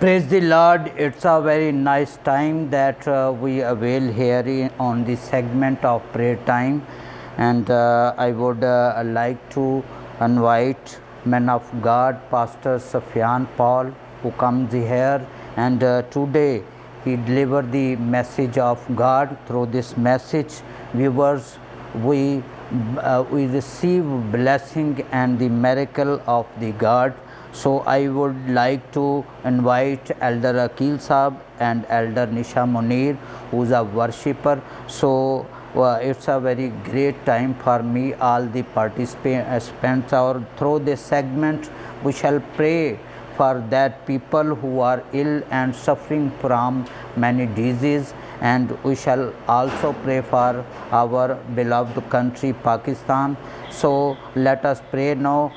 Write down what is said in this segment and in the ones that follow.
Praise the Lord. It's a very nice time that we avail here on the segment of prayer time, and I would like to invite man of God, Pastor Sufyan Paul, who comes here, and today he delivered the message of God. Through this message, viewers, we receive blessing and the miracle of the God. So I would like to invite Elder Akil Saab and Elder Nisha Munir, who is a worshipper. So it's a very great time for me, all the participants, or through this segment we shall pray for that people who are ill and suffering from many diseases, and we shall also pray for our beloved country Pakistan. So let us pray now.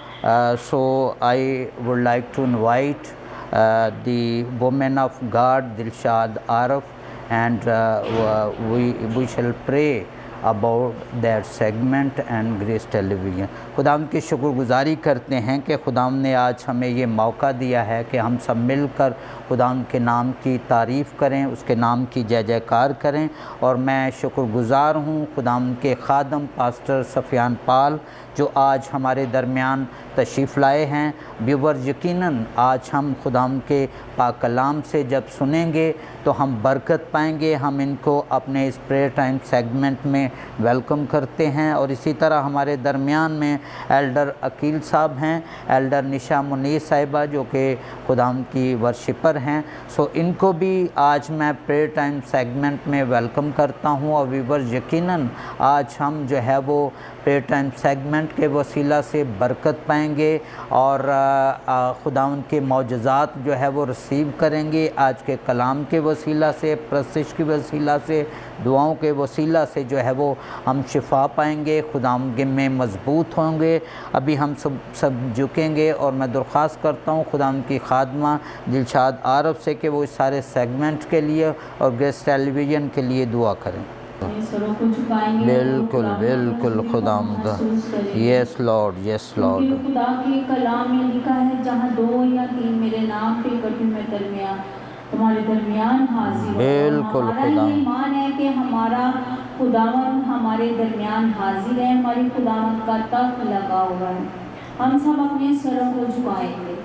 So I would like to invite the woman of God, Dilshad Arif, and we shall pray about that segment and Grace Television. खुदाम की शुक्रगुजारी करते हैं कि खुदाम ने आज हमें ये मौका दिया है कि हम सब मिलकर खुदाम के नाम की तारीफ़ करें, उसके नाम की जय जयकार करें। और मैं शुक्रगुजार हूँ खुदाम के खादम पास्टर सफियान पाल जो आज हमारे दरमियान तशरीफ़ लाए हैं। व्यूवर, यकीनन आज हम खुदाम के पाक कलाम से जब सुनेंगे तो हम बरकत पाएंगे। हम इनको अपने इस प्रेयर टाइम सेगमेंट में वेलकम करते हैं। और इसी तरह हमारे दरमियान में एल्डर अकील साहब हैं, एल्डर निशा मुनीर साहिबा जो कि खुदाम की वर्शिपर हैं। सो इनको भी आज मैं प्रेयर टाइम सेगमेंट में वेलकम करता हूं। और व्यूवर, यकीनन आज हम जो है वो प्रेयर टाइम सेगमेंट के वसीला से बरकत पाएंगे और खुदावंद के मौजज़ात जो है वो रिसीव करेंगे। आज के कलाम के वसीला से, प्रस्तिश के वसीला से, दुआओं के वसीला से जो है वो हम शिफा पाएंगे, खुदावंद में मजबूत होंगे। अभी हम सब झुकेंगे और मैं दरख्वास्त करता हूँ खुदावंद की खादमा दिलशाद आरफ से कि वो इस सारे सेगमेंट के लिए और ग्रेस टेलीविज़न के लिए दुआ करें। बिल्कुल बिल्कुल खुदावंद, यस लॉर्ड, यस लॉर्ड। खुदा के कलाम में लिखा है, जहाँ 2 या 3 मेरे नाम पे इकट्ठे में तुम्हारे दरमियान हाजिर। बिल्कुल हमारा ये ईमान है कि हमारा खुदावंद हमारे दरमियान हाजिर है, हमारे खुदावंद का तख्त लगा हुआ है। हम सब अपने सरों को झुकाएंगे।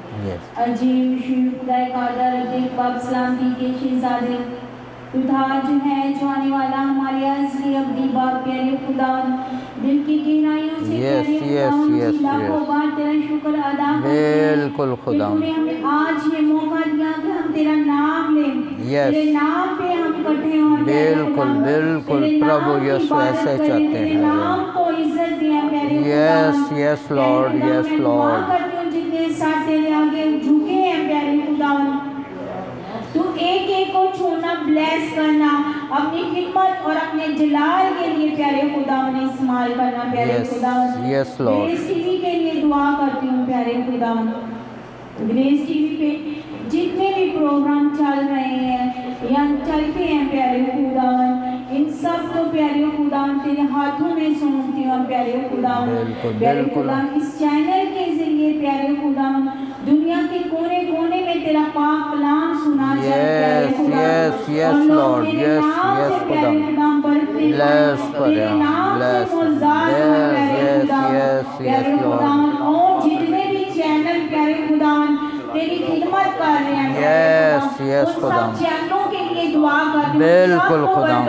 अजीब शिव खुदा कादर अजीब बाप सलामती के शहजादे खुदा जो है जो आने वाला हमारे असली अब्दी बाप प्यारे खुदा, दिल की गहराइयों से लाखों बार तेरा शुक्र अदा बिल्कुल खुदा, तूने हमें आज ये मौका दिया कि हम तेरा नाम लें, तेरे नाम पे हम इकट्ठे हों। बिल्कुल बिल्कुल प्रभु यीशु ऐसे चाहते हैं, नाम को इज्जत दिया प्यारे। Yes yes Lord, yes Lord. जितने साथ तेरे आगे झुके हैं प्यारे खुदा, तू एक एक को छूना, ब्लेस करना, अपनी खिदमत और अपने जलाल के लिए प्यारे खुदा ने इस्तेमाल करना प्यारे खुदा। Yes Lord. ग्रेस टीवी के लिए दुआ करती हूँ प्यारे खुदा। ग्रेस टीवी पे जितने भी प्रोग्राम चल रहे हैं या चलते हैं प्यारे खुदा, इन सब को प्यारे खुदा तेरे हाथों में सौंपती हूँ प्यारे खुदा। प्यारे खुदा, इस चैनल के जरिए प्यारे खुदा दुनिया के कोने कोने में तेरा पाक कलाम सुना जाए प्यारे खुदा। यस लॉर्ड, यस यस खुदा, ब्लेस तेरे नाम से मुज़ाद प्यारे खुदा। प्यारे खुदा, और जितने भी चैनल प्यारे खुदा तेरी खिदमत कर रहे हैं यस यस खुदा, चैनलों के लिए दुआ करते हैं। बिल्कुल खुदा,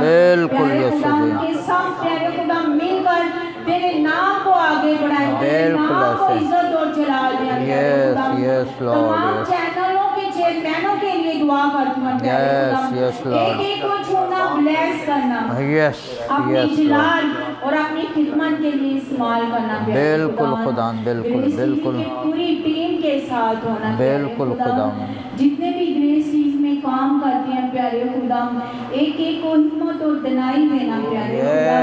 बिल्कुल यीशु के सब प्यारे खुदा मिलकर तेरे नाम को आगे बढ़ाएं, तेरे नाम को इज्जत और जलाल दें। यस यस लॉर्ड, चैनलों के चेयरमैनों के लिए दुआ करती हूं यस यस लॉर्ड, एक एक को छूना, ब्लेस करना, यस अपनी यस जलाल और अपनी खिदमत के लिए इस्तेमाल करना। बिल्कुल खुदा, बिल्कुल बिल्कुल पूरी टीम के साथ होना। बिल्कुल खुदा, जितने भी ग्रेस टीम में काम करते हैं प्यारे खुदा, एक एक को हिम्मत और दिलाई देना प्यारे खुदा,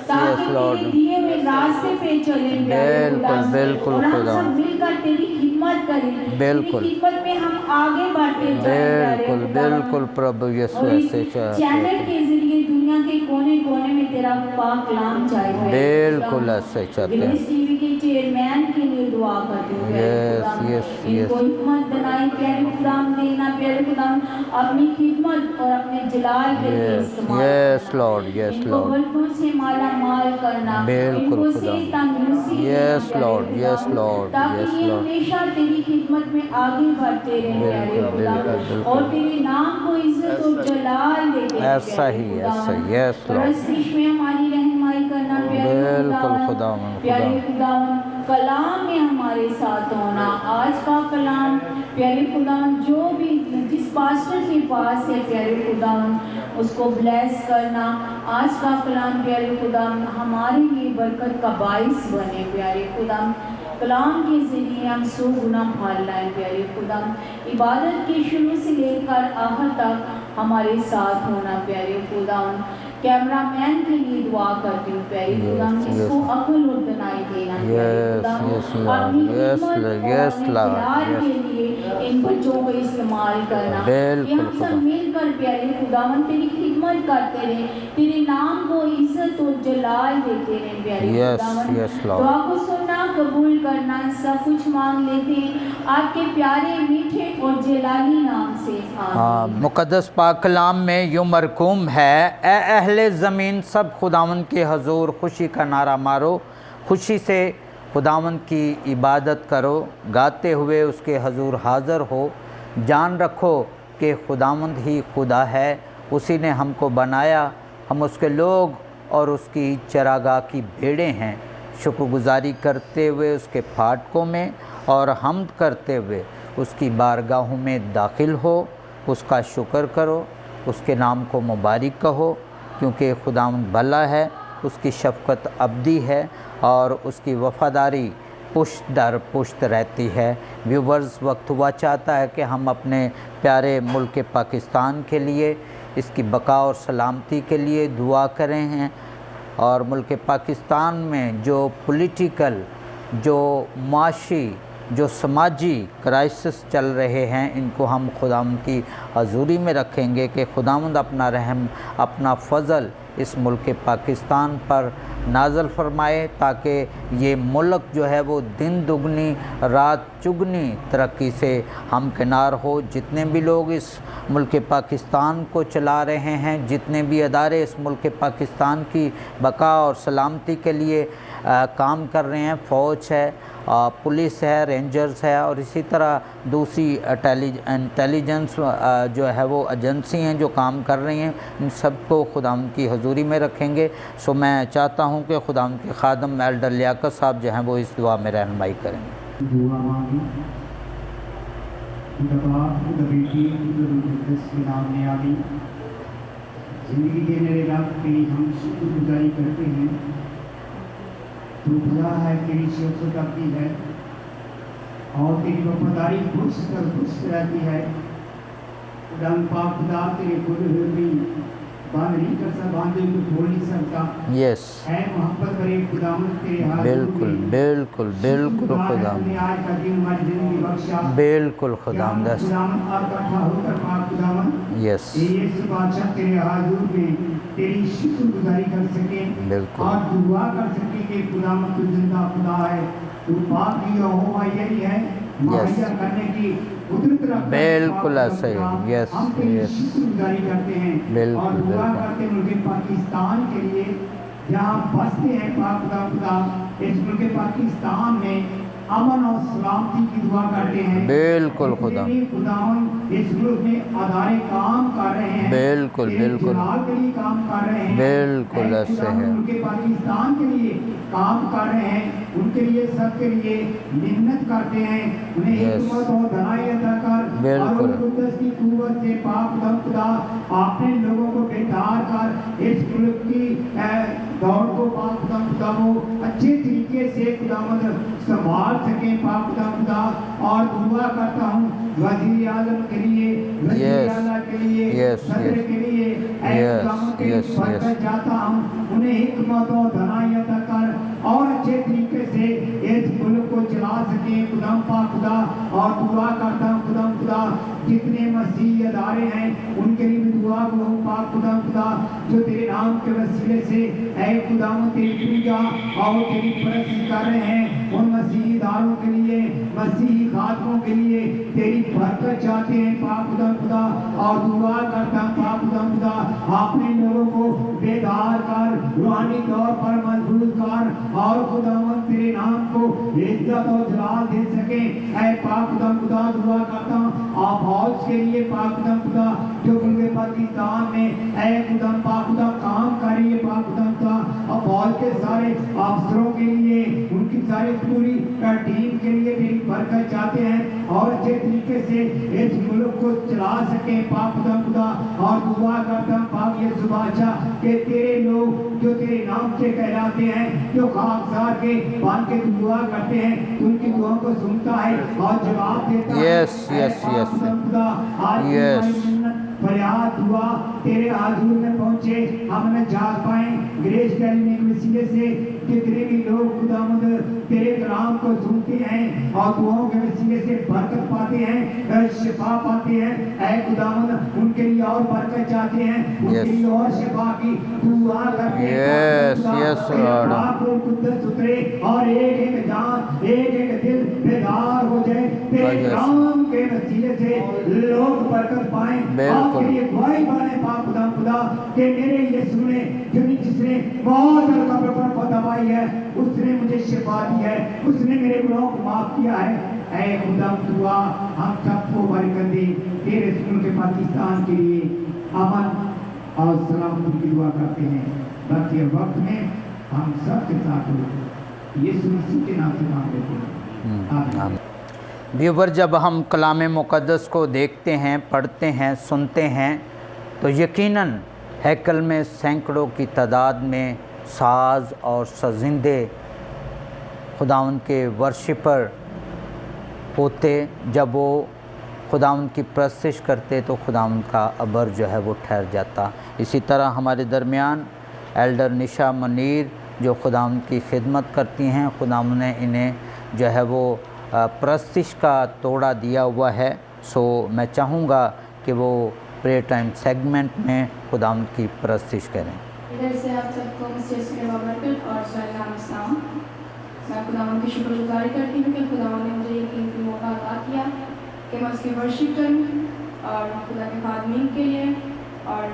ताकि दिए हुए रास्ते पे चले बिल्कुल बिल्कुल खुदा, मिलकर तेरी खिदमत करें, बिल्कुल खिदमत में हम आगे बढ़ते जाएं बिल्कुल बिल्कुल प्रभु यीशु ऐसे चैनल के जरिए दुनिया के कोने कोने में तेरा पाक कलाम जाए। बिल्कुल ऐसे चाहते हैं। टीवी के चेयरमैन के लिए दुआ करते हैं। यस यस यस, कोई हिम्मत बनाई प्यारे खुदा देना प्यारे खुदावन अपनी खिदमत और अपने जलाल के लिए इस्तेमाल यस लॉर्ड, यस इनको लॉर्ड, बरकतों से माला माल करना, बिल्कुल इनको खुदा, सेहत तंदुरुस्ती देना यस प्यारे लॉर्ड, यस खुदावन, लॉर्ड, ताकि यस ये लॉर्ड, हमेशा तेरी खिदमत में आगे बढ़ते रहे प्यारे बिल्कुल खुदावन, बिल्कुल और बिल्कुल, तेरे नाम को इज्जत और जलाल देते रहे ऐसा प्यारे ही, ऐसा खुदावन। यस और लॉर्ड, इस विश्व में हमारी रहनुमाई करना प्यारे बिल्कुल खुदावन, खुदावन, प्यारे खुदा, खुदावन, कलाम में हमारे साथ होना। आज का कलाम प्यारे खुदावन जो भी जिस पास्टर के पास है प्यारे खुदावन उसको ब्लेस करना। आज का कलाम प्यारे खुदावन हमारे लिए बरकत का बाइस बने प्यारे खुदावन। कलाम के ज़रिए हम 100 गुना फल लाएं प्यारे खुदावन। इबादत के शुरू से लेकर आखिर तक हमारे साथ होना प्यारे खुदावन। कैमरामैन के लिए दुआ करती हूँ प्यारे खुदावन, इसको अक्ल और दनाई देना प्यारे खुदावन। अपनी खिदमत और जलाल के लिए इन बच्चों को इस्तेमाल करना कि हम सब मिलकर प्यारे खुदावन तेरी खिदमत करते रहे, तेरे नाम को इज्जत और जलाल देते रहे प्यारे खुदावन। दुआ को सुनना, कबूल करना, सब कुछ मांग लेते हैं आपके प्यारे मीठे और जलाली नाम से, आमीन। मुक़द्दस पाक कलाम में यूँ मरकूम है, ए अहले ज़मीन सब खुदावंद के हजूर खुशी का नारा मारो, खुशी से खुदावंद की इबादत करो, गाते हुए उसके हजूर हाज़िर हो। जान रखो कि खुदावंद ही खुदा है, उसी ने हमको बनाया, हम उसके लोग और उसकी चरागाह की भेड़ें हैं। शुक्रगुजारी करते हुए उसके फाटकों में और हम्द करते हुए उसकी बारगाहों में दाखिल हो। उसका शुक्र करो, उसके नाम को मुबारक कहो, क्योंकि खुदावंद भला है, उसकी शफ़क़त अबदी है और उसकी वफ़ादारी पुश्त दर पुश्त रहती है। व्यूवर्स, वक्त हुआ चाहता है कि हम अपने प्यारे मुल्क पाकिस्तान के लिए, इसकी बका और सलामती के लिए दुआ करें हैं। और मुल्क पाकिस्तान में जो पॉलिटिकल, जो माशी, जो समाजी क्राइसिस चल रहे हैं, इनको हम खुदावंद की हजूरी में रखेंगे कि खुदावंद अपना रहम, अपना फ़ज़ल इस मुल्क पाकिस्तान पर नाज़िल फरमाए, ताकि ये मुल्क जो है वो दिन दुगनी रात चुगनी तरक्की से हमकिनार हो। जितने भी लोग इस मुल्क पाकिस्तान को चला रहे हैं, जितने भी अदारे इस मुल्क पाकिस्तान की बका और सलामती के लिए काम कर रहे हैं, फ़ौज है, पुलिस है, रेंजर्स है और इसी तरह दूसरी इंटेलिजेंस जो है वो एजेंसी हैं जो काम कर रही हैं, इन सबको खुदावंद की हजूरी में रखेंगे। सो मैं चाहता हूँ कि खुदावंद के खादम एल्डर लियाकत साहब जो हैं वो इस दुआ में रहनुमाई करेंगे। दुआ मांगी, ज़िंदगी के मेरे रब के लिए हम शुक्रगुजारी करते हैं। तू खुदा है, तेरी शफ़क़त अबदी है और तेरी वफादारी पुश्त दर पुश्त रहती है। खुदा पाक खुदा तेरे खुद भी बांध नहीं कर सकता, बांधे को खोल नहीं सकता। यस, है मोहब्बत करे खुदावंद तेरे हाथ बिल्कुल बिल्कुल बिल्कुल खुदावंद, आज का दिन हमारी ज़िंदगी बख्शा, बिल्कुल खुदावंद, खुदावंद और इकट्ठा होकर पाक खुदावंद यस, ये बादशाह तेरे हाज़ुर में तेरी शुक्रगुजारी कर सके बिल्कुल, और दुआ कर सके कि खुदावंद तू जिंदा खुदा है, तू पाक ही यहोवा यही है, मुहैया करने की कुदरत रखता है। बिल्कुल ऐसा ही, यस हम तेरी यस, शुक्रगुजारी करते हैं बिल्कुल, और दुआ बिल्कुल। करते हैं मुल्क पाकिस्तान के लिए, जहाँ बसते हैं पाक खुदा इस मुल्क पाकिस्तान में अमन और सलामती की दुआ करते हैं। बिल्कुल खुदा, खुदावंद इस मुल्क में अदारे काम कर रहे हैं, बिल्कुल बिल्कुल जलाल के लिए काम कर रहे हैं, बिल्कुल ऐसे है, उनके पाकिस्तान के लिए काम कर रहे हैं, उनके लिए सबके लिए मिन्नत करते हैं, उन्हें हिकमत और धनाई अता कर बिल्कुल, और कुद्दस की कुव्वत से पाक खुदा आपने लोगों को बेदार कर इस मुल्क की दौड़ को पाक खुदा को अच्छे तरीके से खुदावंद संभाल सके पाक खुदा। और दुआ करता हूँ वज़ीर आज़म के लिए, वज़ीर आला के लिए, सदर के लिए, जाता हूँ उन्हें हिकमत और धनाई अता कर और अच्छे तरीके से इस मुल्क को चला सके खुदा पाक खुदा। और दुआ करता हूँ खुदा जितने मसीह अदारे हैं उनके लिए भी दुआ को पाक खुदा जो तेरे नाम के वसीले से खुदावन तेरी पूजा और तेरी परस्ती कर रहे हैं, उन मसीहीदारों के लिए, मसीही खातमों के लिए तेरी बरकत चाहते हैं पाक खुदा। और दुआ करता हूं पाक खुदा, अपने लोगों को बेदार कर, रूहानी तौर पर मजबूत कर, और खुदावन तेरे नाम को इज्जत और जलाल दे सके। ऐ पाक खुदा दुआ करता हूं आप फौज के लिए पाक खुदा जो पूरे पाकिस्तान में ऐ खुदा पाक खुदा काम कर रही है पाक खुदा, और फौज के सारे अफसरों के लिए, उनकी सारी पूरी टीम के लिए तेरी बरकत चाहते हैं और अच्छे तरीके से इस मुल्क को चला सके पाक खुदा। और दुआ करता हूं पाक यीशु बादशाह के तेरे लोग जो तेरे नाम से कहलाते हैं, जो खाकसार के बन के दुआ करते हैं, उनकी दुआ को सुनता है और जवाब देता है। यस यस यस यस फरियाद दुआ तेरे हाज़ुर में पहुंचे, हम न जाग पाए। ग्रेस टेलीविजन के वसीले से जितने भी लोग खुदावंद तेरे कलाम को सुनते हैं और दुआओं के वसीले से बरकत पाते हैं, शिफा पाते हैं, ऐ खुदावंद उनके लिए और बरकत चाहते हैं, उनके लिए और शिफा की दुआ करते हैं। यस यस लॉर्ड, कुद्दस उतरे और एक जान, एक दिल बेदार हो जाए तेरे कलाम के वसीले से, लोग बरकत पाएं और तेरी अगुवाई बने पाक खुदा कि मेरे यीशु ने जिसने बहुत कब्र पर फतवाई है, उसने मुझे शिफा दी है, उसने मेरे गुनाहों को माफ किया है। ऐ खुदा दुआ हम सबको बरकत दे, तेरे मुल्क पाकिस्तान के लिए अमन और सलामती की दुआ करते हैं। बाकी वक्त में हम सब के साथ हो, यीशु मसीह के नाम से मांग लेते हैं, आमीन। व्यूवर, जब हम कलाम मुक़द्दस को देखते हैं, पढ़ते हैं, सुनते हैं, तो यकीनन हैकल में सैकड़ों की तादाद में साज और सजिंदे खुदावंद के वर्शिपर होते। जब वो खुदावंद की परस्तिश करते तो खुदावंद का अबर जो है वो ठहर जाता। इसी तरह हमारे दरमियान एल्डर निशा मनीर जो खुदावंद की खिदमत करती हैं, खुदावंद ने इन्हें जो है वो परस्तिश का तोड़ा दिया हुआ है। सो मैं चाहूँगा कि वो प्रेयर टाइम सेगमेंट में खुदावंद की परस्तिश करें। इधर से आप सबको मसीह बरकत और सलाम। मैं खुदावंद की शुक्रगुजारी करती हूँ कि खुदावंद ने मुझे ये कीमती मौका अता किया कि मैं उसकी वर्शिप करूँ, और खुदा के खादमीन के लिए और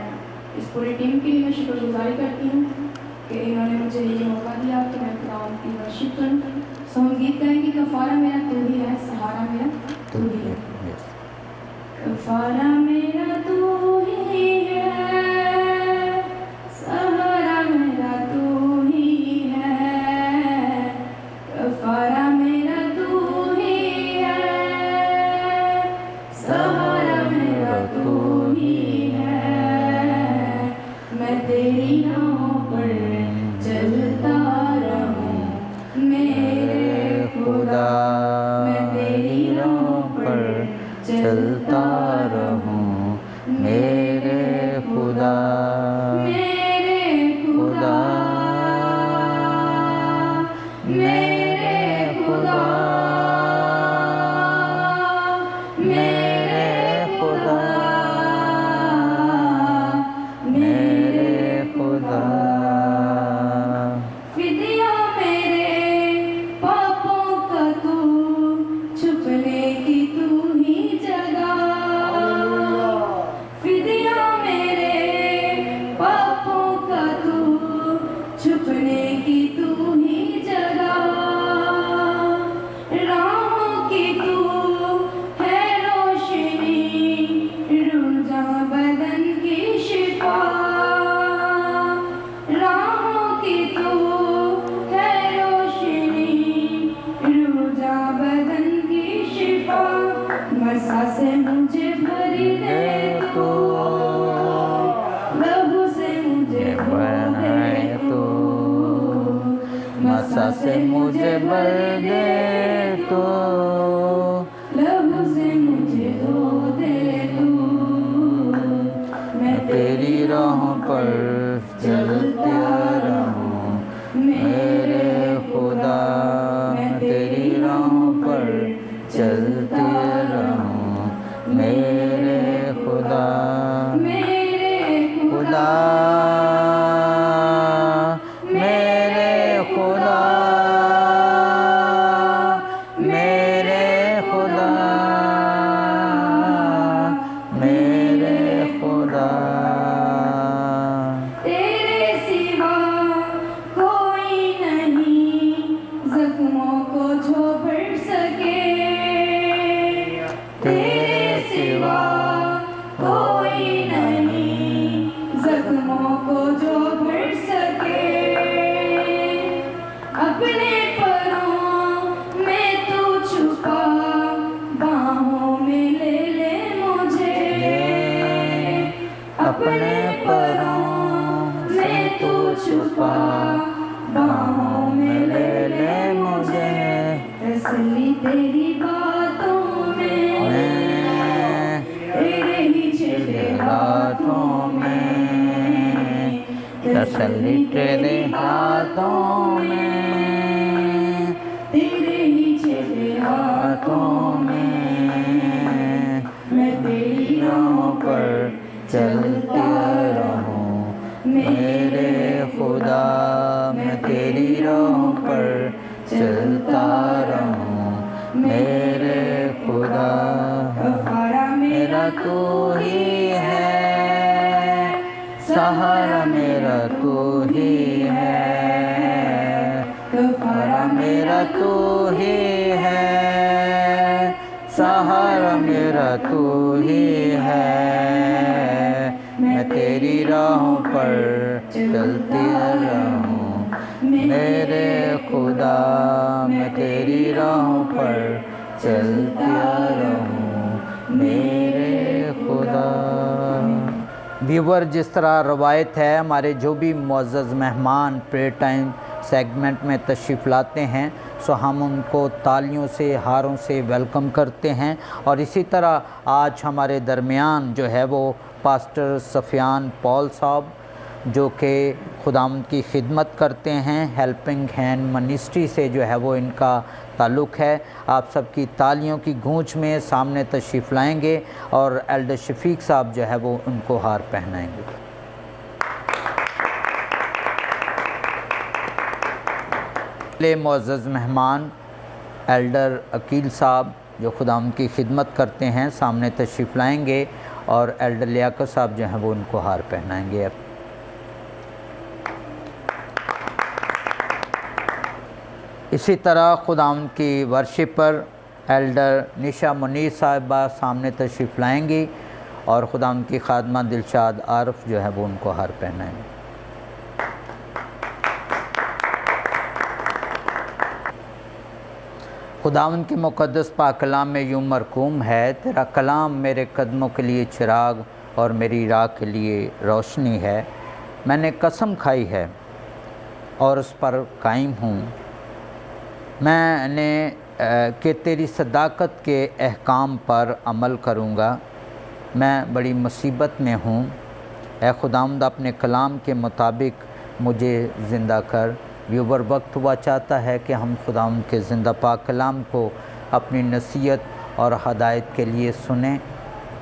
इस पूरी टीम के लिए मैं शुक्रगुजारी करती हूँ कि इन्होंने मुझे ये मौका दिया कि मैं खुदावंद की वर्शिप करूँ। सो हम गीत गाएंगे, कफारा मेरा तू ही है, सहारा मेरा तू ही है। कफारा मेरा तू ही है, सहारा मेरा तू ही है, कफारा मेरा तू ही है, सहारा मेरा तू ही है। मैं तेरी राहों पर चलता रहूं मेरे खुदा, मैं तेरी राहों पर चलता रहूं मेरे खुदा, मेरे खुदा, मेरे खुदा, मेरे खुदा, मेरे खुदा। फिदिया मेरे पापों का तू, छुपने की तू ही जगह, फिदिया मेरे पापों का तू, छुपने की तू ही जगह, राहों की तू है रोशनी, रुझा बदन की शिफा, राहों की तू है रोशनी, रुझा बदन की शिफा। मसा से मुझे भर दे तू, लहू से मुझे भर दे तू, मसा से मुझे भर दे तू, लहू से मुझे धो दे तू। मैं तेरी राहों पर चलता रहूं मेरे खुदा, मैं तेरी राहों पर चलते रहूं मेरे खुदा, मेरे खुदा, अपने परों से तू छुपा, बाहों में ले ले मुझे, तसल्ली तेरी बातों में, तेरे ही चले हाथों में, तसल्ली तेरे हाथों में, तेरे ही चले हाथों में, मैं तेरी राहों पर चलता रहूं मेरे खुदा, मैं तेरी राहों पर चलता रहूं मेरे खुदा। गफ़ारा मेरा तू ही है, सहारा मेरा तू ही है, गफ़ारा मेरा तू ही है, सहारा मेरा तू ही है, मैं तेरी राहों पर चलती रहूं मेरे खुदा, मैं तेरी राहों पर चलता रहूं मेरे खुदा। व्यूवर, जिस तरह रवायत है, हमारे जो भी मुअज़्ज़ज़ मेहमान प्रेयर टाइम सेगमेंट में तशरीफ़ लाते हैं, सो हम उनको तालियों से, हारों से वेलकम करते हैं। और इसी तरह आज हमारे दरमियान जो है वो पास्टर सफियान पॉल साहब, जो कि खुदावंद की खिदमत करते हैं, हेल्पिंग हैंड मिनिस्ट्री से जो है वो इनका ताल्लुक़ है। आप सबकी तालियों की गूंज में सामने तशरीफ़ लाएंगे और एल्डर शफीक साहब जो है वो उनको हार पहनाएंगे। पहले मुअज़्ज़ज़ मेहमान एल्डर अकील साहब जो खुदावंद की खिदमत करते हैं सामने तशरीफ़ लाएंगे और एल्डर लियाकत साहब जो हैं वो उनको हार पहनाएंगे। इसी तरह खुदावंद की वर्शिप पर एल्डर निशा मुनीर साहिबा सामने तशरीफ़ लाएंगी और खुदावंद की खादमा दिलशाद आरफ जो है वो उनको हार पहनाएंगे। खुदावंद के मुक़द्दस पाक कलाम में यूँ मरकूम है, तेरा कलाम मेरे कदमों के लिए चिराग और मेरी राह के लिए रोशनी है। मैंने कसम खाई है और उस पर कायम हूँ, मैंने कि तेरी सदाकत के अहकाम पर अमल करूँगा। मैं बड़ी मुसीबत में हूँ, ए खुदावंद अपने कलाम के मुताबिक मुझे ज़िंदा कर। व्यूवर, वक्त हुआ चाहता है कि हम खुदावंद के ज़िंदा पाक कलाम को अपनी नसीहत और हदायत के लिए सुने,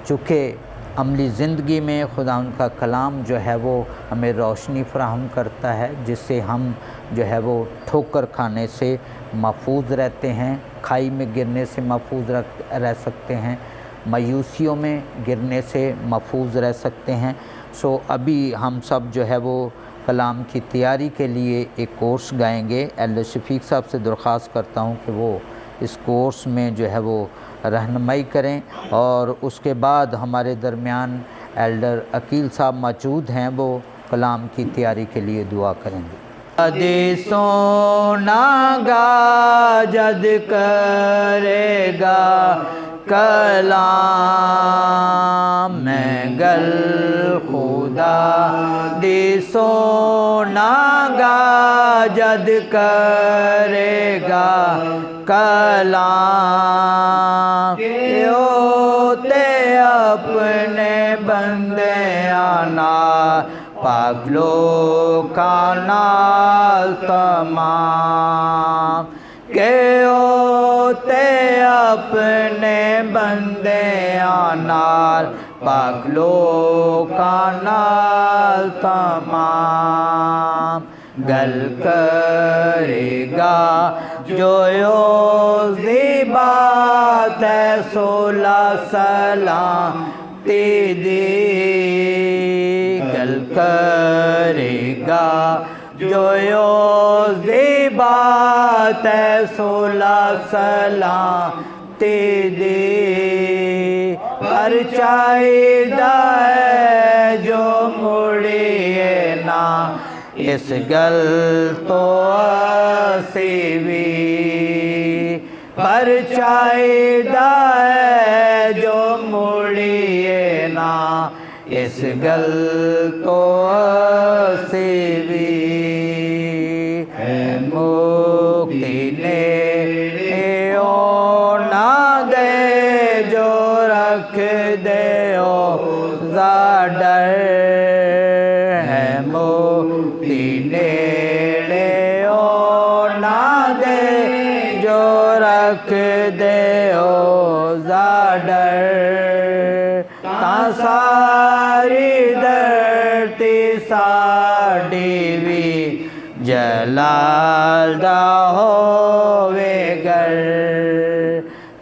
चूँकि अमली ज़िंदगी में खुदावंद का कलाम जो है वो हमें रोशनी फराहम करता है, जिससे हम जो है वो ठोकर खाने से महफूज रहते हैं, खाई में गिरने से महफूज रह सकते हैं, मायूसियों में गिरने से महफूज रह सकते हैं। सो अभी हम सब जो है वो कलाम की तैयारी के लिए एक कोर्स गाएंगे। एल्डर शफीक साहब से दरख्वास्त करता हूं कि वो इस कोर्स में जो है वो रहनुमाई करें और उसके बाद हमारे दरमियान एल्डर अकील साहब मौजूद हैं, वो कलाम की तैयारी के लिए दुआ करेंगे। सोनागा जद करेगा कलाम में गल खुदा दी सोनागा जद करेगा कलाम होते अपने बंदे आना पागलो का नाल तमाम के होते अपने बंदे आनाल पागलो का नाल तमाम गल करेगा जो योजी बात है 16 सलाम तेरी गल करेगा जो योजी बात है 16 सलाम तेरी परचाईदा है जो मुड़िए ना इस गल तो सीवी परचाईदा है जो मुड़िए ना इस गल तो असी भी मुक्ति ने ओ ना दे जो रख दे ओ डर है मुक्ति नेड़े ओ ना दे जो रख दे ओ डर ता सारी धरती साडी भी जलाल दा होवे गर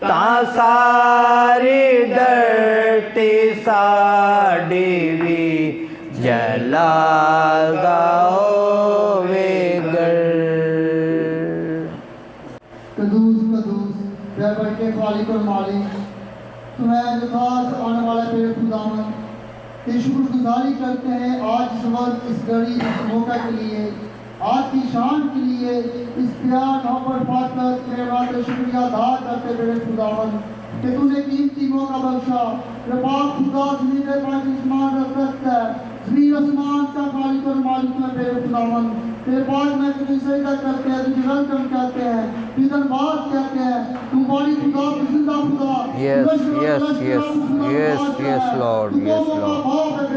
ता सारी धरती साडी भी जलाल दा होवे गर। कदूस कदूस बैबर के खालिक और मालिक तुम्हें जो खास आने वाले पेड़ खुदावन की शुक्रगुजारी करते हैं आज इस वक्त इस घड़ी इस मौका के लिए आज की शान के लिए इस प्यार मोहब्बत फाकत तेरे वास्ते शुक्रिया अदा करते मेरे खुदावन कि तूने कीमती मौका बख्शा ये पाक खुदा ज़मीन पे आसमान रखता है ज़मीन आसमान का खालिक और मालिक है मेरे खुदावन तेरे बाद में तुझे सजदा करते हैं तुझे वेलकम कहते हैं तुझे धन्यवाद कहते हैं तू बड़ी खुदा तू जिंदा खुदा Yes, yes, yes, yes, yes, Lord, yes, Lord,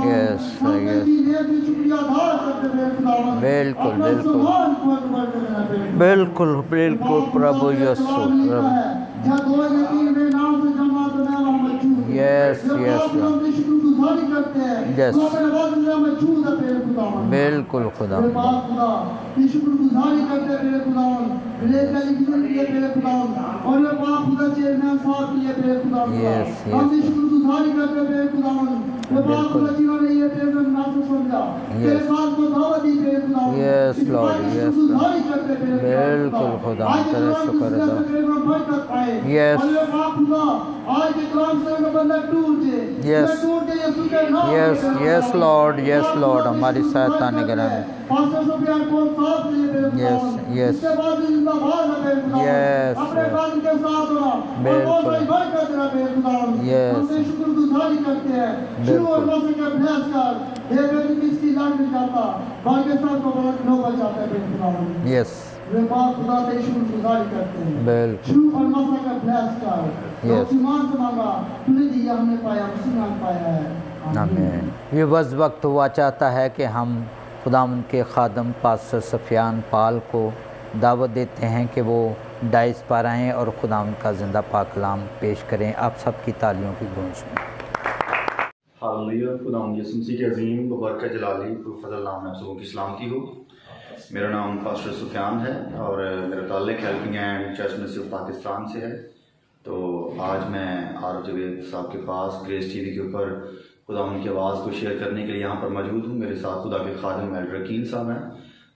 yes, yes, बिल्कुल बिल्कुल बिल्कुल बिल्कुल प्रभु यीशु यस यस यस बिल्कुल खुदा शुक्रगुजारी करते मेरे खुदा टेलीविजन के लिए मेरे खुदा और ये पाक खुदा चेयरमैन साहब के लिए मेरे खुदा हम शुक्रगुजारी करते मेरे खुदा ये पाक खुदा जिन्होंने ये टेलीविजन नाम समझा तेरे साथ को दावत दी मेरे खुदा यस लॉर्ड यस शुक्रगुजारी करते मेरे बिल्कुल खुदा तेरा शुक्र है यस और ये पाक खुदा आज के कलाम से में बंदा टूट जाए यस यस यस लॉर्ड हमारी सहायता निगरानी पास्टर सुफियान कौन साहब के लिए मेरे यस यस इसके बाद जिंदाबाद है मेरे खुदा यस अपने काम के साथ होना बिल्कुल बरकत देना मेरे खुदा यस हम शुक्रगुजारी करते हैं शुरू और बस के अभ्यास कर ये व्यक्ति किसकी जान नहीं जाता बाकी सब को नौबत जाता है मेरे खुदा यस वे पाक खुदा से शुक्रगुजारी करते हैं बिल्कुल शुरू और बस का अभ्यास कर यस ईमान से मांगा तूने दिया हमने पाया उसी पाया है आमीन। ये बस वक्त हुआ चाहता है कि हम खुदावंद के खादम पास्टर सुफियान पाल को दावत देते हैं कि वो डाइस पर आएँ और खुदावंद का ज़िंदा पाक कलाम पेश करें। आप सबकी तालियों की गूंज में हालेलुया। खुदावंद यीशु मसीह के अज़ीम बबरकत जलाली फजल नाम में आप सबों की सलामती हो। मेरा नाम पास्टर सुफियान है और मेरा ताल्लुक हेल्पिंग हैंड चर्च मसीह पाकिस्तान से है। तो आज मैं आर जवेद साहब के पास ग्रेस टीवी के ऊपर खुदावंद की आवाज़ को शेयर करने के लिए यहाँ पर मौजूद हूँ। मेरे साथ खुदा के खादिम एल्डर रकील साहब हैं।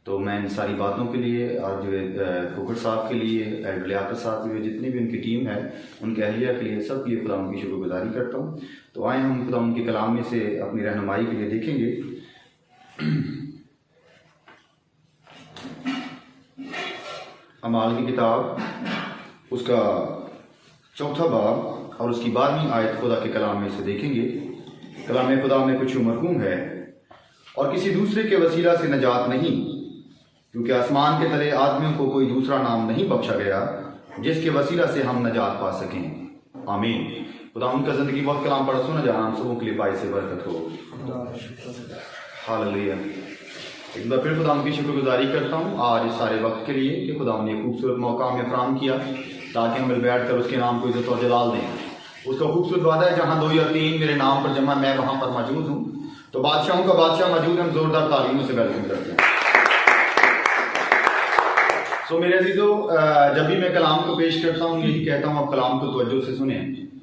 तो मैं इन सारी बातों के लिए आर जवेद कुकर साहब के लिए एल्डर लियाकत साहब के लिए जितनी भी उनकी टीम है उनके अहलिया के लिए सब के लिए खुदावंद की शुक्रगुजारी करता हूँ। तो आए हम खुदावंद के कलाम में से अपनी रहनुमाई के लिए देखेंगे। अमाल की किताब उसका 4था बाब और उसकी 12वीं आयत खुदा के कलाम में से देखेंगे। कलाम खुदा में कुछ मरहूम है और किसी दूसरे के वसीला से नजात नहीं, क्योंकि आसमान के तले आदमियों को कोई दूसरा नाम नहीं बख्शा गया जिसके वसीला से हम नजात पा सकें। आमीन। खुदा उनका ज़िंदगी बहुत कलाम पढ़ा सुना जाना हम सबों के लिए पाई से बरकत हो। हालेलुया। एक बार फिर खुदा की शुक्रगुजारी करता हूँ आज इस सारे वक्त के लिए कि खुदा ने खूबसूरत मौका हमें फराहम किया ताकि हम मिल बैठ कर उसके नाम को इज़्ज़त और जलाल दें। उसका खूबसूरत वादा है जहाँ 2 या 3 मेरे नाम पर जमा मैं वहाँ पर मौजूद हूँ। तो बादशाहों का बादशाह मौजूद, हम जोरदार तालियों से वेलकम करते हैं। सो मेरे अजीजों, जब भी मैं कलाम को पेश करता हूँ यही कहता हूँ आप कलाम को तवज्जो से सुने,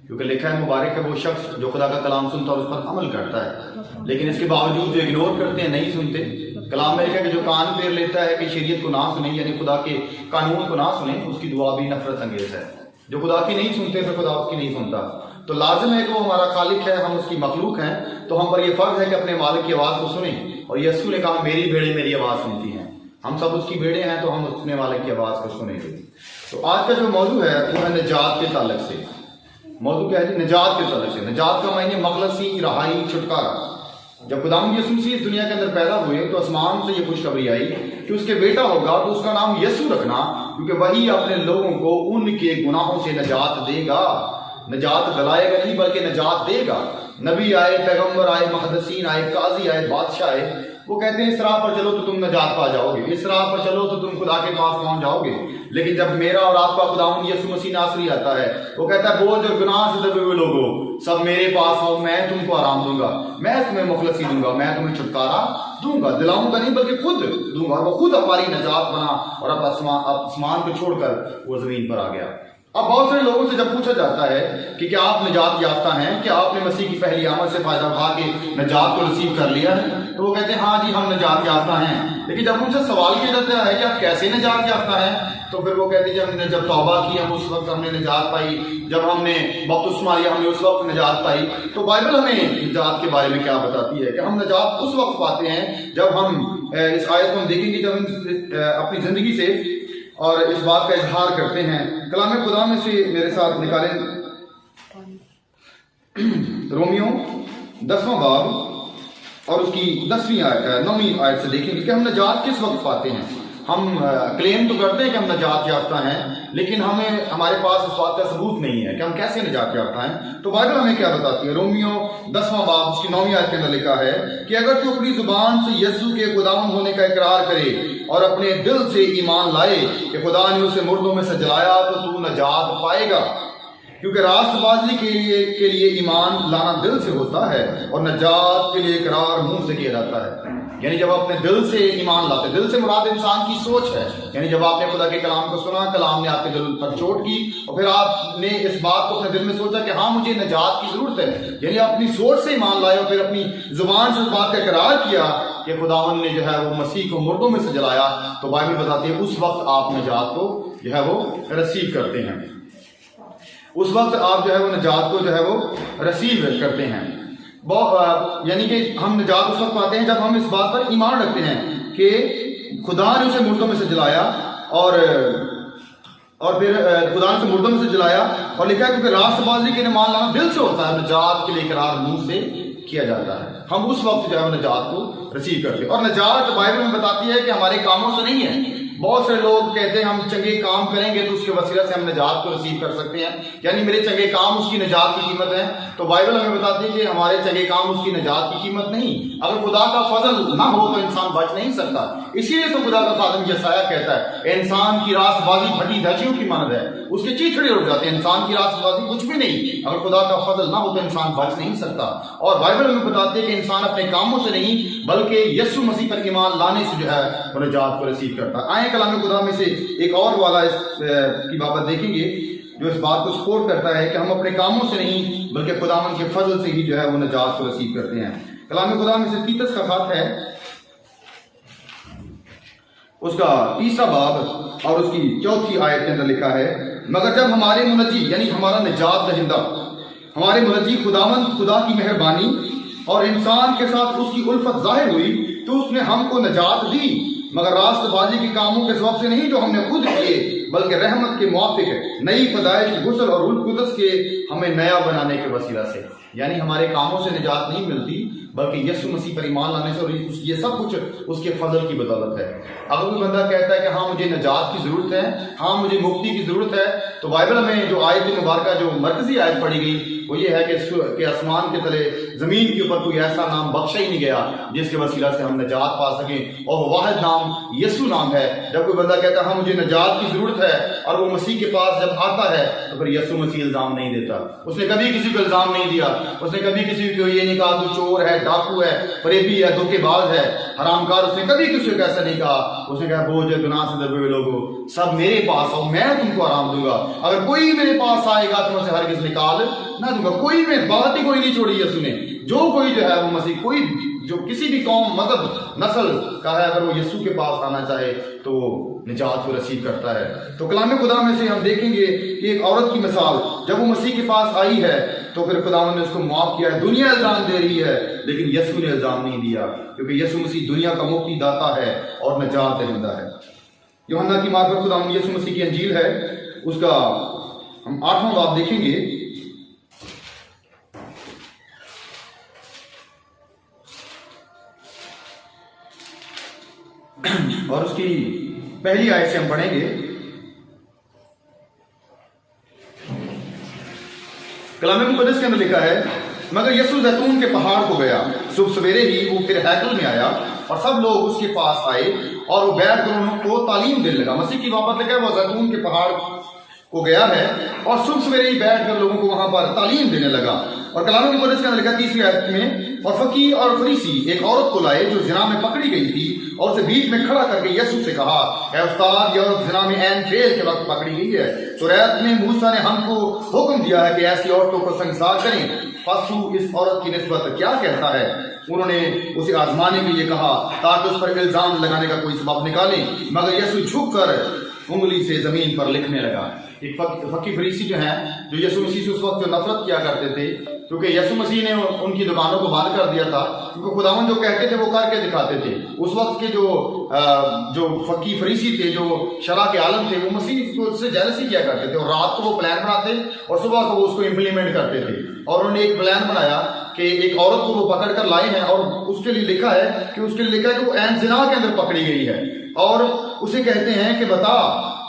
क्योंकि लिखा है मुबारक है वो शख्स जो खुदा का कलाम सुनता है और उस पर अमल करता है। लेकिन इसके बावजूद जो इग्नोर करते हैं, नहीं सुनते, कलाम में लिखा है कि जो कान फेर लेता है कि शरीयत को ना सुने यानी खुदा के कानून को ना सुने, उसकी दुआ भी नफरत अंगेज है। जो खुदा की नहीं सुनते फिर खुदा उसकी नहीं सुनता। तो लाजिम है कि वो हमारा खालिक है, हम उसकी मखलूक हैं, तो हम पर यह फ़र्ज है कि अपने मालिक की आवाज़ को सुने। और यीशु ने कहा मेरी भेड़ें मेरी आवाज़ सुनती हैं। हम सब उसकी भेड़ें हैं तो हम अपने मालिक की आवाज़ को सुनेंगे। तो आज का जो मौजू है वो है निजात के ताल्लुक से। मौजूद क्या है जी? निजात के तलब से। निजात का मायने मखलसी, रहाई, छुटकारा। जब खुदावंद यीशु मसीह इस दुनिया के अंदर पैदा हुए तो आसमान से ये खुशखबरी आई कि उसके बेटा होगा तो उसका नाम यीशु रखना, क्योंकि वही अपने लोगों को उनके गुनाहों से निजात देगा। निजात दिलाएगा नहीं बल्कि निजात देगा। नबी आए, पैगंबर आए, मुहद्दिसीन आए, काजी आए, बादशाह आए, वो कहते हैं इस राह पर चलो तो तुम निजात पा जाओगे, इस राह पर चलो तो तुम खुदा के पास पहुंच जाओगे। लेकिन जब मेरा और आपका खुदावंद यीशु मसीह नासरी आता है, वो कहता है बोझ और गुनाह से दबे हुए लोगों सब मेरे पास आओ, मैं तुमको आराम दूंगा, मैं तुम्हें मुखलसी दूंगा, मैं तुम्हें छुटकारा दूंगा। दिलाऊंगा नहीं बल्कि खुद दूंगा। वो खुद हमारी निजात बना और अब आसमान को छोड़कर वो जमीन पर आ गया। अब बहुत सारे लोगों से जब पूछा जाता है कि क्या आप निजात याफ्ता हैं, क्या आपने मसीह की पहली आमद से फायदा उठा के निजात को रिसीव कर लिया है, तो वो कहते हैं हाँ जी हम निजात याफ्ता हैं। लेकिन जब उनसे सवाल किया जाता है कि आप कैसे निजात याफ्ता हैं, तो फिर वो कहते हैं जब तौबा की हम उस वक्त हमने निजात पाई, जब हमने बपतिस्मा लिया हमने उस वक्त निजात पाई। तो बाइबल हमें निजात के बारे में क्या बताती है कि हम निजात उस वक्त पाते हैं जब हम इस आयत को हम देखेंगे, जब हम अपनी जिंदगी से और इस बात का इजहार करते हैं। कलाम खुदा में से मेरे साथ निकालें रोमियो 10वां बाब और उसकी 9वीं आयत से देखेंगे कि हम निजात किस वक्त पाते हैं। हम क्लेम तो करते हैं कि हम निजात याफ्ता हैं, लेकिन हमारे पास इस बात का सबूत नहीं है कि हम कैसे निजात याफ्ता हैं। तो बाइबल हमें क्या बताती है? रोमियो 10वां बाब उसकी 9वीं आयत के अंदर लिखा है कि अगर तू अपनी जुबान से यीशु के खुदावंद होने का इकरार करे और अपने दिल से ईमान लाए कि खुदा ने उसे मुर्दों में से जलाया तो तू निजात पाएगा। क्योंकि रास्तबाजी के लिए ईमान लाना दिल से होता है और निजात के लिए इकरार मुंह से किया जाता है। यानी जब अपने दिल से ईमान लाते, दिल से मुराद इंसान की सोच है, यानी जब आपने खुदा के कलाम को सुना, कलाम ने आपके दिल पर चोट की और फिर आपने इस बात को अपने दिल में सोचा कि हाँ मुझे निजात की जरूरत है, यानी अपनी सोच से ईमान लाए और फिर अपनी जुबान से उस बात का इकरार किया कि खुदावंद ने जो है वो मसीह को मुर्दों में से जलाया, तो बाइबल बताती है उस वक्त आप निजात को जो है वो रिसीव करते हैं। उस वक्त आप जो है वो निजात को जो है वो रिसीव करते हैं। यानी कि हम निजात उस वक्त पाते हैं जब हम इस बात पर ईमान रखते हैं कि खुदा ने उसे मुर्दों में से जलाया और फिर खुदा ने उसे मुर्दों में से जलाया और लिखा है क्योंकि रास्तबाजी के ईमान लाना दिल से होता है, निजात के लिए इकरार मुंह से किया जाता है। हम उस वक्त जो है निजात को रिसीव करते हैं। और निजात बाइबल में बताती है कि हमारे कामों से नहीं है। बहुत सारे लोग कहते हैं हम चंगे काम करेंगे तो उसके वसीला से हम निजात को रिसीव कर सकते हैं, यानी मेरे चंगे काम उसकी निजात की कीमत है। तो बाइबल हमें बताती है कि हमारे चंगे काम उसकी निजात की कीमत नहीं। अगर खुदा का फजल ना हो तो इंसान बच नहीं सकता। इसीलिए तो खुदा का खादिम यसाया कहता है इंसान की रास्तबाजी फटी धज्जियों की मानद है, उसके चीथड़े उड़ जाते हैं। इंसान की रास्तबाजी कुछ भी नहीं, अगर खुदा का फजल ना हो तो इंसान बच नहीं सकता। और बाइबल हमें बताती है कि इंसान अपने कामों से नहीं बल्कि यीशु मसीह पर ईमान लाने से जो है वो निजात को रिसीव करता है। आए कलाम खुदा में से एक और वाला की बाबत देखेंगे जो इस बात को सपोर्ट करता है कि हम अपने कामों से नहीं बल्कि खुदावंद के फजल से ही जो है वो निजात को रिसीव करते हैं। कलाम खुदा में से तीतस का खत है, उसका 3रा बाब और उसकी 4थी आयत के अंदर लिखा है मगर जब हमारे मुनज्जी यानी हमारा निजात दहिंदा हमारे मुनज्जी खुदावंद खुदा की मेहरबानी और इंसान के साथ उसकी उल्फत जाहिर हुई तो उसने हमको निजात दी, मगर रास्तबाजी के कामों के सबब से नहीं जो हमने खुद किए बल्कि रहमत के मुआफिक नई पैदाइश गुस्ल और रूह कुदस के हमें नया बनाने के वसीला से। यानी हमारे कामों से निजात नहीं मिलती बल्कि यीशु मसीह पर ईमान लाने से, और ये सब कुछ उसके फजल की बदौलत है। अगर कोई बंदा कहता है कि हाँ मुझे निजात की जरूरत है, हाँ मुझे मुक्ति की जरूरत है, तो बाइबल में जो आयत मुबारक जो मरकजी आयत पढ़ी गई वो ये है कि आसमान के तले जमीन के ऊपर कोई ऐसा नाम बख्शा ही नहीं गया जिसके वसीला से हम निजात पा सकें, और वाहिद नाम यीशु नाम है। जब कोई बंदा कहता है हाँ मुझे निजात की जरूरत है और वो मसीह के पास जब आता है तो फिर यीशु मसीह इल्जाम नहीं देता। उसने कभी किसी को इल्जाम नहीं दिया, उसने कभी किसी को ये नहीं कहा तू चोर है, डाकू है, फरेबी है, धोखेबाज है, हरामकार, उसने कभी किसी को ऐसा नहीं कहा। उसने कहा बोझ गुनाह से दबे हुए लोगों सब मेरे पास आओ, मैं तुमको आराम दूंगा। अगर कोई मेरे पास आएगा तो मैं उसे हरगिज़ निकाल ना दूंगा। कोई में बात ही कोई नहीं छोड़ी यीशु ने। जो कोई जो है वो मसीह, कोई जो किसी भी कौम मजहब नस्ल का है, अगर वो यीशु के पास आना चाहे तो निजात को रिसीव करता है। तो कलाम खुदा में से हम देखेंगे कि एक औरत की मिसाल जब वो मसीह के पास आई है तो फिर खुदावंद ने उसको माफ किया है। दुनिया इल्जाम दे रही है लेकिन यीशु ने इल्जाम नहीं दिया, क्योंकि यीशु मसीह दुनिया का मुक्ति दाता है और निजात दहिंदा है। यूहन्ना की मार्फत खुदावंद यीशु मसीह की अंजील है, उसका हम 8वां बाब देखेंगे और उसकी पहली आयत से हम पढ़ेंगे। कलाम मुक़द्दस के अंदर लिखा है, मगर यीशु जैतून के पहाड़ को गया, सुबह सवेरे ही वो फिर हैकल में आया और सब लोग उसके पास आए और वो बैठ कर उनको तालीम देने लगा। मसीह की बात लिखा है, वो जैतून के पहाड़ को गया है और सुबह सवेरे ही बैठ कर लोगों को वहां पर तालीम देने लगा। और कलाम मुक़द्दस के अंदर लिखा 3वीं आयत में, और फकीह और फरीसी एक औरत को लाए जो ज़िना में पकड़ी गई थी और उसे बीच में खड़ा करके यीशु से कहा, ऐ उस्ताद, यह औरत ज़िना में ऐन फेल के वक्त पकड़ी गई है। तौरात में मूसा ने हमको हुक्म दिया है कि ऐसी औरतों को संसार करें। फसू इस औरत की निस्बत क्या कहता है? उन्होंने उसे आजमाने के लिए कहा ताकि उस पर इल्जाम लगाने का कोई सबब निकालें, मगर यीशु झुककर उंगली से जमीन पर लिखने लगा। एक फकीह फरीसी जो हैं, जो यीशु मसीह से उस वक्त नफरत किया करते थे, क्योंकि यीशु मसीह ने उनकी दुकानों को बंद कर दिया था, क्योंकि खुदावन जो कहते थे वो करके दिखाते थे। उस वक्त के जो फकीह फरीसी थे, जो शरा के आलम थे, वो मसीह को उससे जेलसी किया करते थे और रात को वो प्लान बनाते और सुबह को वो उसको इम्प्लीमेंट करते थे। और उन्होंने एक प्लान बनाया कि एक औरत को वो पकड़ कर लाए हैं और उसके लिए लिखा है कि वो ऐन ज़िना के अंदर पकड़ी गई है और उसे कहते हैं कि बता,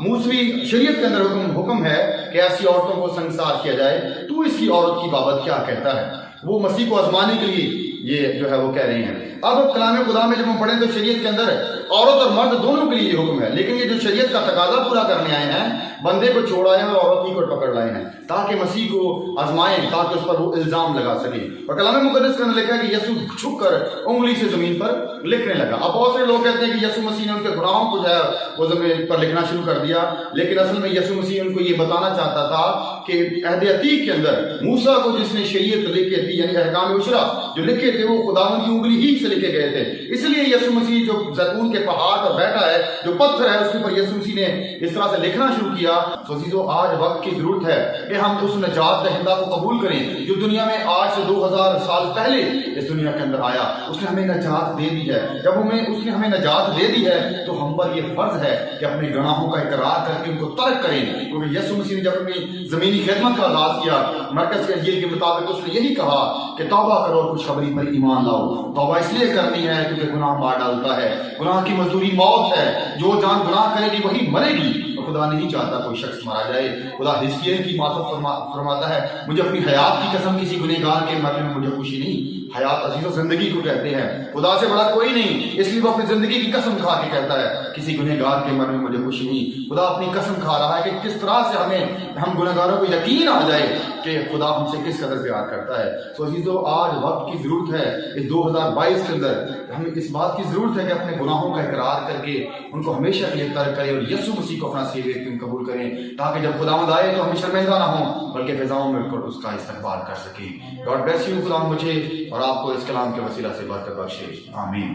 मूसवी शरीयत के अंदर हुक्म है कि ऐसी औरतों को संसार किया जाए, तू इसकी औरत की बाबत क्या कहता है? वो मसीह को आजमाने के लिए ये जो है वो कह रहे हैं। अब कलाम खुदा में जब हम पढ़ें तो शरीयत के अंदर औरत और मर्द दोनों के लिए ये हुक्म है, लेकिन ये जो शरीयत का तकाजा पूरा करने आए हैं, बंदे को छोड़ आए हैं और औरत ही को पकड़ लाए हैं ताकि मसीह को आजमाएं, ताकि उस पर वो इल्जाम लगा सके। और कलाम मुक़द्दस के अंदर लिखा है कि यीशु झुककर उंगली से जमीन पर लिखने लगा। अब बहुत सारे लोग कहते हैं कि यीशु मसीह ने उनके गुनाहों को जो है वो जमीन पर लिखना शुरू कर दिया, लेकिन असल में यीशु मसीह उनको ये बताना चाहता था कि अहद अतीक के अंदर मूसा को जिसने शरीयत लिखे थी, यानी अहकाम उशरा जो लिखे थे, वो खुदावन की उंगली ही से लिखे गए थे। इसलिए यीशु मसीह जो जैतून के पहाड़ पर बैठा है, जो पत्थर है, उसके ऊपर यीशु मसीह ने इस तरह से लिखना शुरू किया। तो अजीजों, आज वक्त की जरूरत है कि हम उस नजात दहिंदा को कबूल करें जो दुनिया में आज से 2000 साल पहले इस दुनिया के अंदर आया। उसने हमें नजात दे दी है। जब उसने हमें नजात दे दी है तो हम पर यह फर्ज है कि अपने गुनाहों का इकरार करके उनको तर्क करें, क्योंकि यीशु मसीह ने जब अपनी जमीनी खिदमत का आगाज किया, मरकज के इंजील के मुताबिक उसने यही कहा कि तौबा करो और खुशखबरी पर ईमान लाओ। तौबा इसलिए करनी है क्योंकि गुनाह मार डालता है, गुनाह की मजदूरी मौत है, जो जान गुनाह करेगी वही मरेगी। खुदा नहीं चाहता कोई शख्स मारा जाए। खुदा हिजकिय्याह की मातहत फरमाता है, मुझे अपनी हयात की कसम किसी गुनहगार के मरने में मुझे खुशी नहीं। हयात अजीजों जिंदगी को कहते हैं, खुदा से बड़ा कोई नहीं, इसलिए वो अपनी जिंदगी की कसम खा के कहता है किसी गुनहगार के मरने में मुझे खुशी नहीं। खुदा अपनी कसम खा रहा है कि किस तरह से हम गुनहगारों को यकीन आ जाए कि खुदा हमसे किस कदर प्यार करता है। तो अजीजों, आज वक्त की जरूरत है, इस 2022 के अंदर हमें इस बात की जरूरत है कि अपने गुनाहों का इकरार करके उनको हमेशा के लिए तर्क करें और यीशु मसीह को अपना सेवियर कबूल करें, ताकि जब खुदावंद आए तो हम शर्मिंदा ना हो, बल्कि फिजाओं में उठकर उसका इस्तकबाल कर सकें। God bless you. खुदा मुझे और आपको इस कलाम के वसीला से बरकत बख्शे। आमीन।